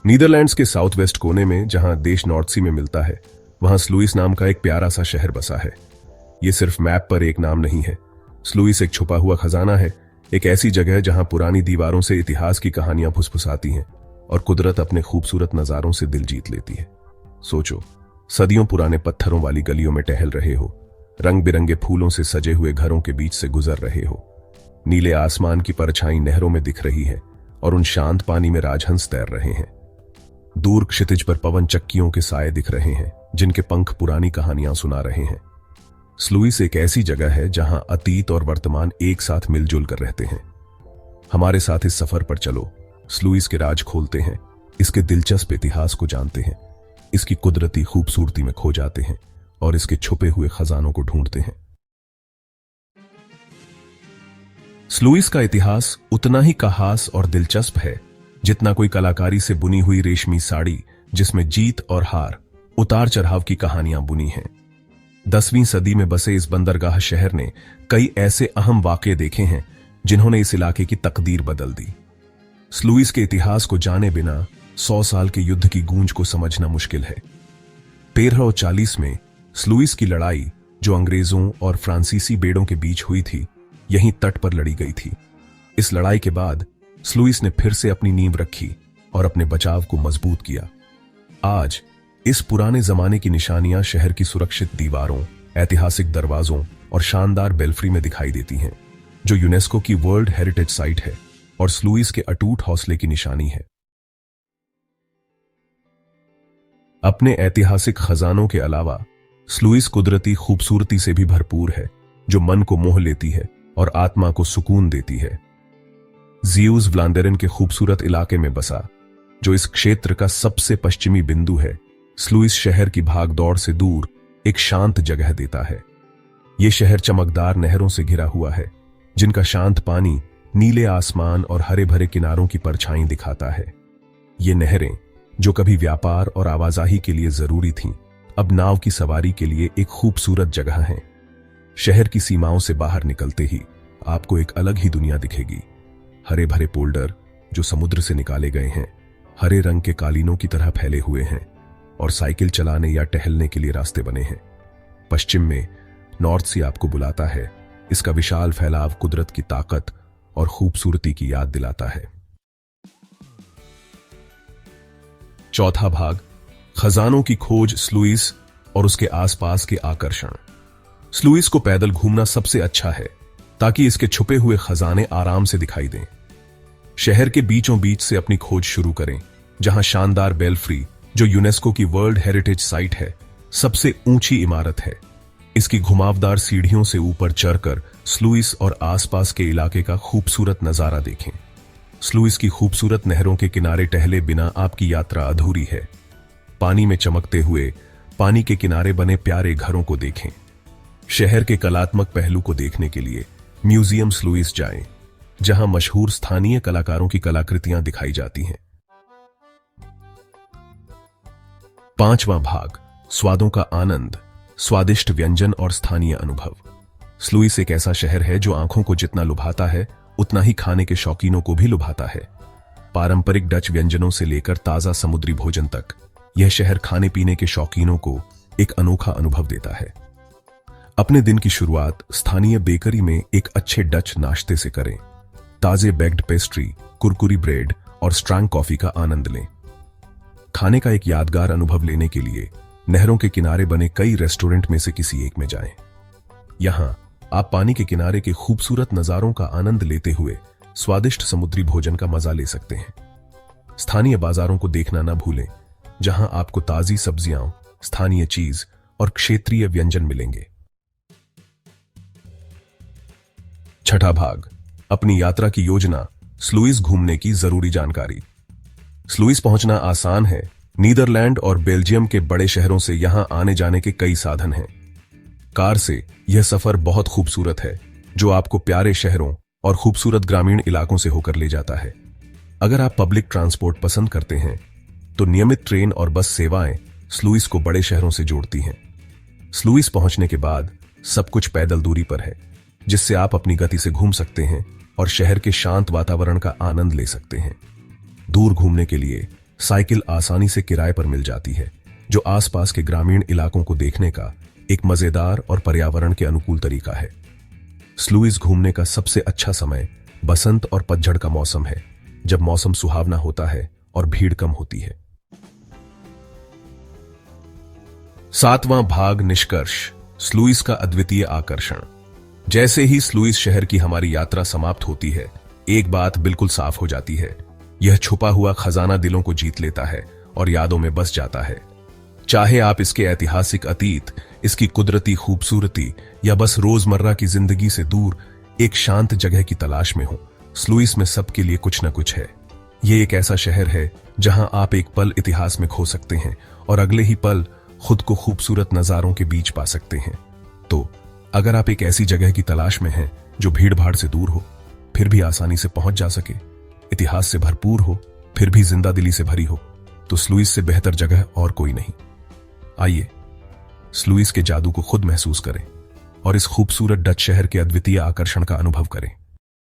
Netherlands के south west कोने में, जहां देश नॉर्थ सी में मिलता है, वहां स्लुइस नाम का एक प्यारा सा शहर बसा है। यह सिर्फ मैप पर एक नाम नहीं है। स्लुइस एक छुपा हुआ खजाना है, एक ऐसी जगह जहां पुरानी दीवारों से इतिहास की कहानियां फुसफुसाती हैं और कुदरत अपने खूबसूरत नजारों से दिल जीत लेती है। सोचो, सदियों पुराने पत्थरों वाली गलियों में टहल रहे हो, रंग बिरंगे फूलों से सजे हुए घरों के बीच से गुजर रहे हो, नीले आसमान की परछाई नहरों में दिख रही है और उन शांत पानी में राजहंस तैर रहे हैं। दूर क्षितिज पर पवन चक्कियों के साए दिख रहे हैं, जिनके पंख पुरानी कहानियां सुना रहे हैं। स्लुइस एक ऐसी जगह है जहां अतीत और वर्तमान एक साथ मिलजुल कर रहते हैं। हमारे साथ इस सफर पर चलो, स्लुइस के राज खोलते हैं, इसके दिलचस्प इतिहास को जानते हैं, इसकी कुदरती खूबसूरती में खो जाते हैं और इसके छुपे हुए खजानों को ढूंढते हैं। स्लुइस का इतिहास उतना ही खास और दिलचस्प है जितना कोई कलाकारी से बुनी हुई रेशमी साड़ी जिसमें जीत और हार, उतार चढ़ाव की कहानियां बुनी हैं। 10वीं सदी में बसे इस बंदरगाह शहर ने कई ऐसे अहम वाकये देखे हैं जिन्होंने इस इलाके की तकदीर बदल दी। स्लुइस के इतिहास को जाने बिना 100 साल के युद्ध की गूंज को समझना मुश्किल है। 1340 में स्लुइस की लड़ाई, जो अंग्रेजों और फ्रांसीसी बेड़ों के बीच हुई थी, यहीं तट पर लड़ी गई थी। इस लड़ाई के बाद स्लुइस ने फिर से अपनी नींव रखी और अपने बचाव को मजबूत किया। आज इस पुराने जमाने की निशानियां शहर की सुरक्षित दीवारों, ऐतिहासिक दरवाजों और शानदार बेल्फ्री में दिखाई देती हैं, जो यूनेस्को की वर्ल्ड हेरिटेज साइट है और स्लुइस के अटूट हौसले की निशानी है। अपने ऐतिहासिक खजानों के अलावा स्लुइस कुदरती खूबसूरती से भी भरपूर है, जो मन को मोह लेती है और आत्मा को सुकून देती है। ज़ियूज़ व्लांडेरन के खूबसूरत इलाके में बसा, जो इस क्षेत्र का सबसे पश्चिमी बिंदु है, स्लुइस शहर की भागदौड़ से दूर एक शांत जगह देता है। यह शहर चमकदार नहरों से घिरा हुआ है, जिनका शांत पानी नीले आसमान और हरे भरे किनारों की परछाई दिखाता है। ये नहरें, जो कभी व्यापार और आवाजाही के लिए जरूरी थीं, अब नाव की सवारी के लिए एक खूबसूरत जगह हैं। शहर की सीमाओं से बाहर निकलते ही आपको एक अलग ही दुनिया दिखेगी। हरे भरे पोल्डर, जो समुद्र से निकाले गए हैं, हरे रंग के कालीनों की तरह फैले हुए हैं और साइकिल चलाने या टहलने के लिए रास्ते बने हैं। पश्चिम में नॉर्थ सी आपको बुलाता है। इसका विशाल फैलाव कुदरत की ताकत और खूबसूरती की याद दिलाता है। चौथा भाग, खजानों की खोज, स्लुइस और उसके आसपास के आकर्षण। स्लुइस को पैदल घूमना सबसे अच्छा है, ताकि इसके छुपे हुए खजाने आराम से दिखाई दें। शहर के बीचों बीच से अपनी खोज शुरू करें, जहां शानदार बेल्फ्री, जो यूनेस्को की वर्ल्ड हेरिटेज साइट है, सबसे ऊंची इमारत है। इसकी घुमावदार सीढ़ियों से ऊपर चढ़कर स्लुइस और आसपास के इलाके का खूबसूरत नजारा देखें। स्लुइस की खूबसूरत नहरों के किनारे टहले बिना आपकी यात्रा अधूरी है। पानी में चमकते हुए पानी के किनारे बने प्यारे घरों को देखें। शहर के कलात्मक पहलू को देखने के लिए म्यूजियम स्लुइस जाएं, जहां मशहूर स्थानीय कलाकारों की कलाकृतियां दिखाई जाती हैं। पांचवां भाग, स्वादों का आनंद, स्वादिष्ट व्यंजन और स्थानीय अनुभव। स्लुइस एक ऐसा शहर है जो आंखों को जितना लुभाता है, उतना ही खाने के शौकीनों को भी लुभाता है। पारंपरिक डच व्यंजनों से लेकर ताजा समुद्री भोजन तक, यह शहर खाने पीने के शौकीनों को एक अनोखा अनुभव देता है। अपने दिन की शुरुआत स्थानीय बेकरी में एक अच्छे डच नाश्ते से करें। ताजे बेक्ड पेस्ट्री, कुरकुरी ब्रेड और स्ट्रांग कॉफी का आनंद लें। खाने का एक यादगार अनुभव लेने के लिए नहरों के किनारे बने कई रेस्टोरेंट में से किसी एक में जाएं। यहां आप पानी के किनारे के खूबसूरत नजारों का आनंद लेते हुए स्वादिष्ट समुद्री भोजन का मजा ले सकते हैं। स्थानीय बाजारों को देखना न भूलें, जहां आपको ताजी सब्जियां, स्थानीय चीज और क्षेत्रीय व्यंजन मिलेंगे। छठा भाग, अपनी यात्रा की योजना, स्लुइस घूमने की जरूरी जानकारी। स्लुइस पहुंचना आसान है। नीदरलैंड और बेल्जियम के बड़े शहरों से यहां आने जाने के कई साधन हैं। कार से यह सफर बहुत खूबसूरत है, जो आपको प्यारे शहरों और खूबसूरत ग्रामीण इलाकों से होकर ले जाता है। अगर आप पब्लिक ट्रांसपोर्ट पसंद करते हैं, तो नियमित ट्रेन और बस सेवाएं स्लुइस को बड़े शहरों से जोड़ती हैं। स्लुइस पहुंचने के बाद सब कुछ पैदल दूरी पर है, जिससे आप अपनी गति से घूम सकते हैं और शहर के शांत वातावरण का आनंद ले सकते हैं। दूर घूमने के लिए साइकिल आसानी से किराए पर मिल जाती है, जो आसपास के ग्रामीण इलाकों को देखने का एक मजेदार और पर्यावरण के अनुकूल तरीका है। स्लुइस घूमने का सबसे अच्छा समय बसंत और पतझड़ का मौसम है, जब मौसम सुहावना होता है और भीड़ कम होती है। 7वां भाग, निष्कर्ष, स्लुइस का अद्वितीय आकर्षण। जैसे ही स्लुइस शहर की हमारी यात्रा समाप्त होती है, एक बात बिल्कुल साफ हो जाती है। यह छुपा हुआ खजाना दिलों को जीत लेता है और यादों में बस जाता है। चाहे आप इसके ऐतिहासिक अतीत, इसकी कुदरती खूबसूरती या बस रोजमर्रा की जिंदगी से दूर एक शांत जगह की तलाश में हो, स्लुइस में सबके लिए कुछ न कुछ है। ये एक ऐसा शहर है जहां आप एक पल इतिहास में खो सकते हैं और अगले ही पल खुद को खूबसूरत नजारों के बीच पा सकते हैं। तो अगर आप एक ऐसी जगह की तलाश में हैं जो भीड़ भाड़ से दूर हो, फिर भी आसानी से पहुंच जा सके, इतिहास से भरपूर हो, फिर भी जिंदा दिली से भरी हो, तो स्लुइस से बेहतर जगह और कोई नहीं। आइए स्लुइस के जादू को खुद महसूस करें और इस खूबसूरत डच शहर के अद्वितीय आकर्षण का अनुभव करें।